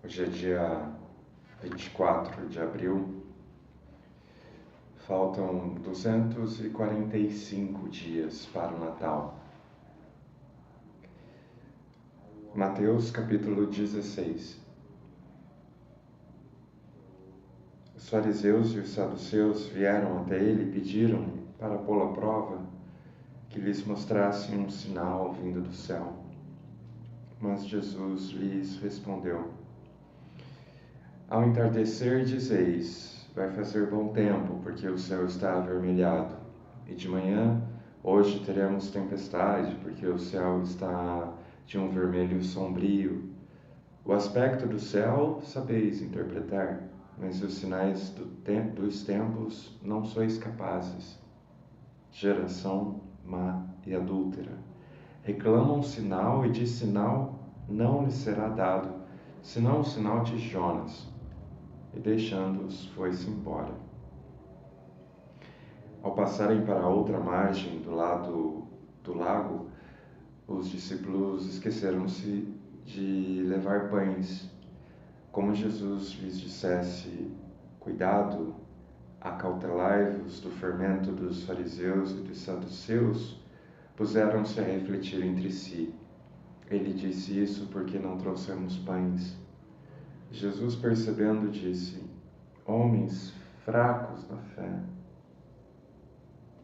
Hoje é dia 24 de abril, faltam 245 dias para o Natal. Mateus capítulo 16. Os fariseus e os saduceus vieram até ele e pediram-lhe, para pô-lo à prova, que lhes mostrasse um sinal vindo do céu. Mas Jesus lhes respondeu: Ao entardecer dizeis, vai fazer bom tempo, porque o céu está avermelhado. E de manhã, hoje teremos tempestade, porque o céu está de um vermelho sombrio. O aspecto do céu sabeis interpretar, mas os sinais dos tempos não sois capazes. Geração má e adúltera. Reclama um sinal, e de sinal não lhe será dado, senão o sinal de Jonas. E deixando-os, foi-se embora. Ao passarem para a outra margem do lado do lago, os discípulos esqueceram-se de levar pães. Como Jesus lhes dissesse: Cuidado, acautelai-vos do fermento dos fariseus e dos saduceus, puseram-se a refletir entre si. Ele disse isso porque não trouxemos pães. Jesus, percebendo, disse: Homens fracos na fé,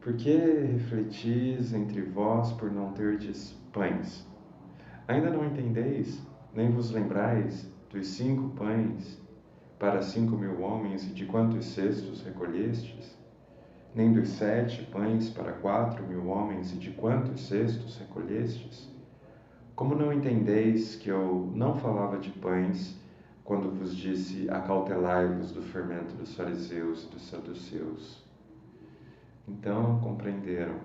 por que refletis entre vós por não terdes pães? Ainda não entendeis, nem vos lembrais dos 5 pães para 5.000 homens, e de quantos cestos recolhestes? Nem dos 7 pães para 4.000 homens, e de quantos cestos recolhestes? Como não entendeis que eu não falava de pães, quando vos disse: acautelai-vos do fermento dos fariseus e dos saduceus? Então compreenderam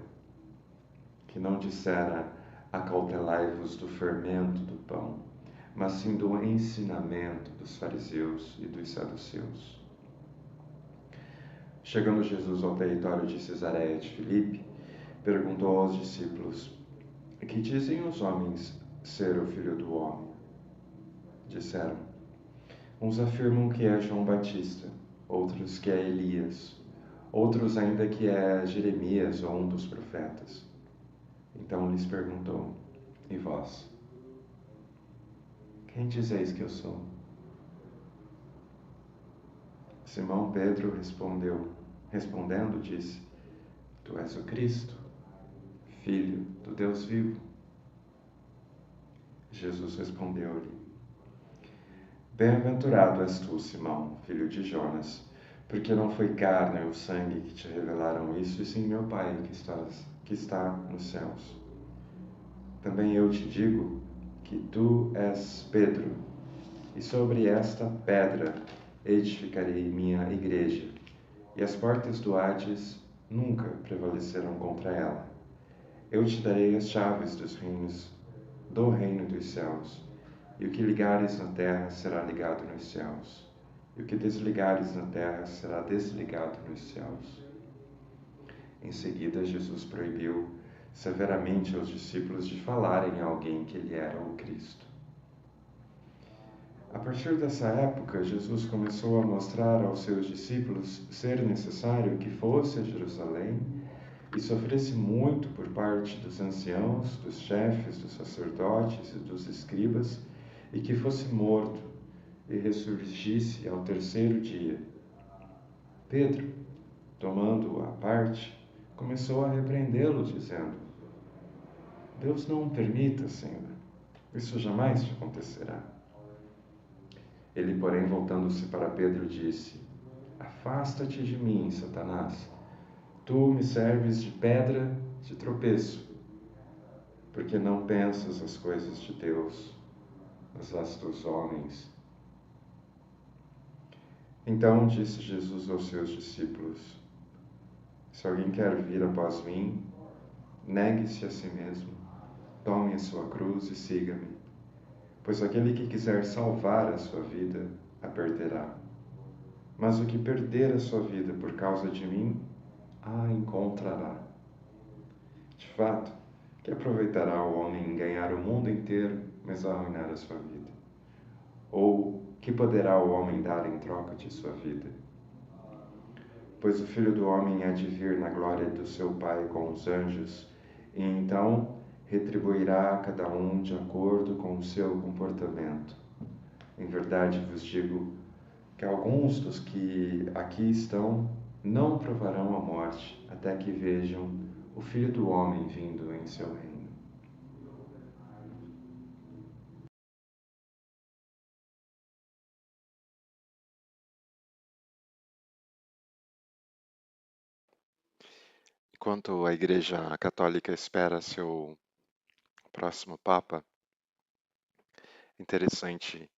que não dissera: acautelai-vos do fermento do pão, mas sim do ensinamento dos fariseus e dos saduceus. Chegando Jesus ao território de Cesareia de Filipe, perguntou aos discípulos: Que dizem os homens ser o Filho do Homem? Disseram: Uns afirmam que é João Batista, outros que é Elias, outros ainda que é Jeremias ou um dos profetas. Então lhes perguntou: E vós? Quem dizeis que eu sou? Simão Pedro respondendo, disse: Tu és o Cristo, Filho do Deus vivo. Jesus respondeu-lhe: Bem-aventurado és tu, Simão, filho de Jonas, porque não foi carne ou sangue que te revelaram isso, e sim meu Pai que está nos céus. Também eu te digo que tu és Pedro, e sobre esta pedra edificarei minha igreja, e as portas do Hades nunca prevalecerão contra ela. Eu te darei as chaves do reino dos céus, e o que ligares na terra será ligado nos céus, e o que desligares na terra será desligado nos céus. Em seguida, Jesus proibiu severamente aos discípulos de falarem a alguém que ele era o Cristo. A partir dessa época, Jesus começou a mostrar aos seus discípulos ser necessário que fosse a Jerusalém e sofresse muito por parte dos anciãos, dos chefes, dos sacerdotes e dos escribas, e que fosse morto e ressurgisse ao terceiro dia. Pedro, tomando-o à parte, começou a repreendê-lo, dizendo: Deus não o permita, Senhor, isso jamais te acontecerá. Ele, porém, voltando-se para Pedro, disse: Afasta-te de mim, Satanás. Tu me serves de pedra de tropeço, porque não pensas as coisas de Deus, mas as dos homens. Então disse Jesus aos seus discípulos: Se alguém quer vir após mim, negue-se a si mesmo, tome a sua cruz e siga-me. Pois aquele que quiser salvar a sua vida, a perderá. Mas o que perder a sua vida por causa de mim, a encontrará. De fato, que aproveitará o homem em ganhar o mundo inteiro, mas arruinar a sua vida? Ou que poderá o homem dar em troca de sua vida? Pois o Filho do Homem há de vir na glória do seu Pai com os anjos, e então retribuirá a cada um de acordo com o seu comportamento. Em verdade vos digo que alguns dos que aqui estão não provarão a morte até que vejam o Filho do Homem vindo em seu reino. Enquanto a Igreja Católica espera seu próximo Papa, interessante,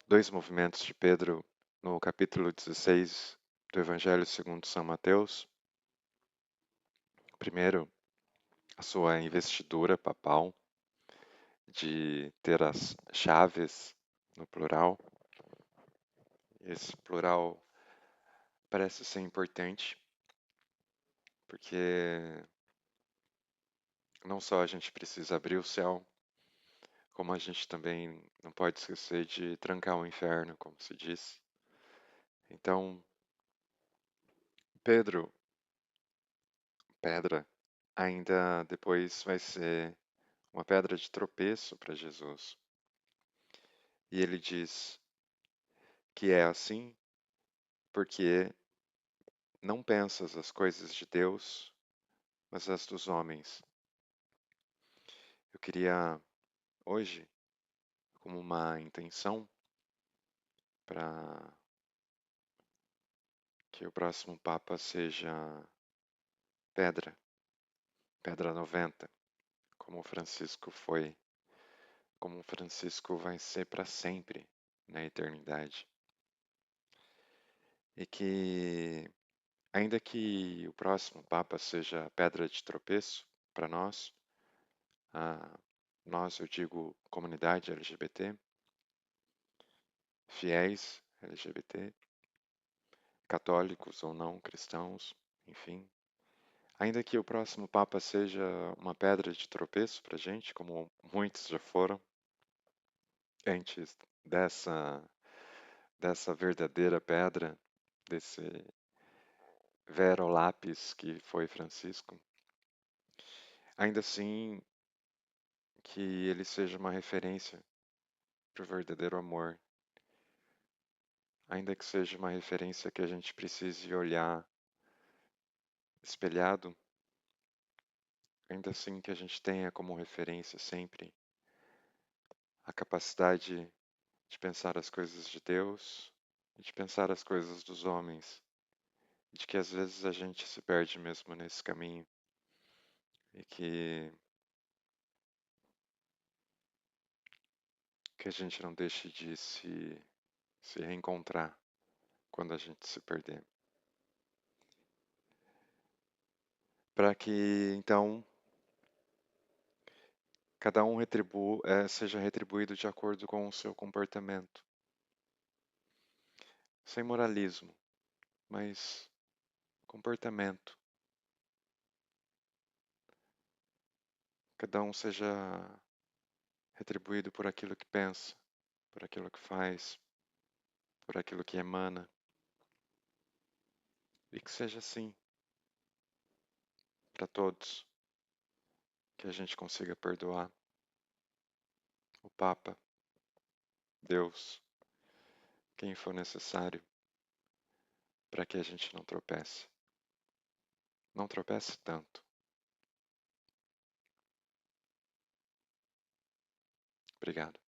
dois movimentos de Pedro no capítulo 16 do Evangelho segundo São Mateus. Primeiro, a sua investidura papal de ter as chaves no plural. Esse plural parece ser importante, porque não só a gente precisa abrir o céu, como a gente também não pode esquecer de trancar o inferno, como se diz. Então, Pedro, pedra, ainda depois vai ser uma pedra de tropeço para Jesus. E ele diz que é assim porque não pensas as coisas de Deus, mas as dos homens. Eu queria hoje, como uma intenção para que o próximo Papa seja pedra, pedra 90, como Francisco foi, como Francisco vai ser para sempre na eternidade. E que, ainda que o próximo Papa seja pedra de tropeço para nós, nós, eu digo comunidade LGBT, fiéis LGBT, católicos ou não cristãos, enfim. Ainda que o próximo Papa seja uma pedra de tropeço para a gente, como muitos já foram, antes dessa verdadeira pedra, desse vero lápis que foi Francisco, ainda assim que ele seja uma referência para o verdadeiro amor, ainda que seja uma referência que a gente precise olhar espelhado, ainda assim que a gente tenha como referência sempre a capacidade de pensar as coisas de Deus e de pensar as coisas dos homens, e de que às vezes a gente se perde mesmo nesse caminho e que a gente não deixe de se reencontrar quando a gente se perder. Para que então cada um seja retribuído de acordo com o seu comportamento, sem moralismo, mas comportamento. Cada um seja retribuído por aquilo que pensa, por aquilo que faz, por aquilo que emana, e que seja assim para todos, que a gente consiga perdoar o Papa, Deus, quem for necessário, para que a gente não tropece. Não tropece tanto. Obrigado.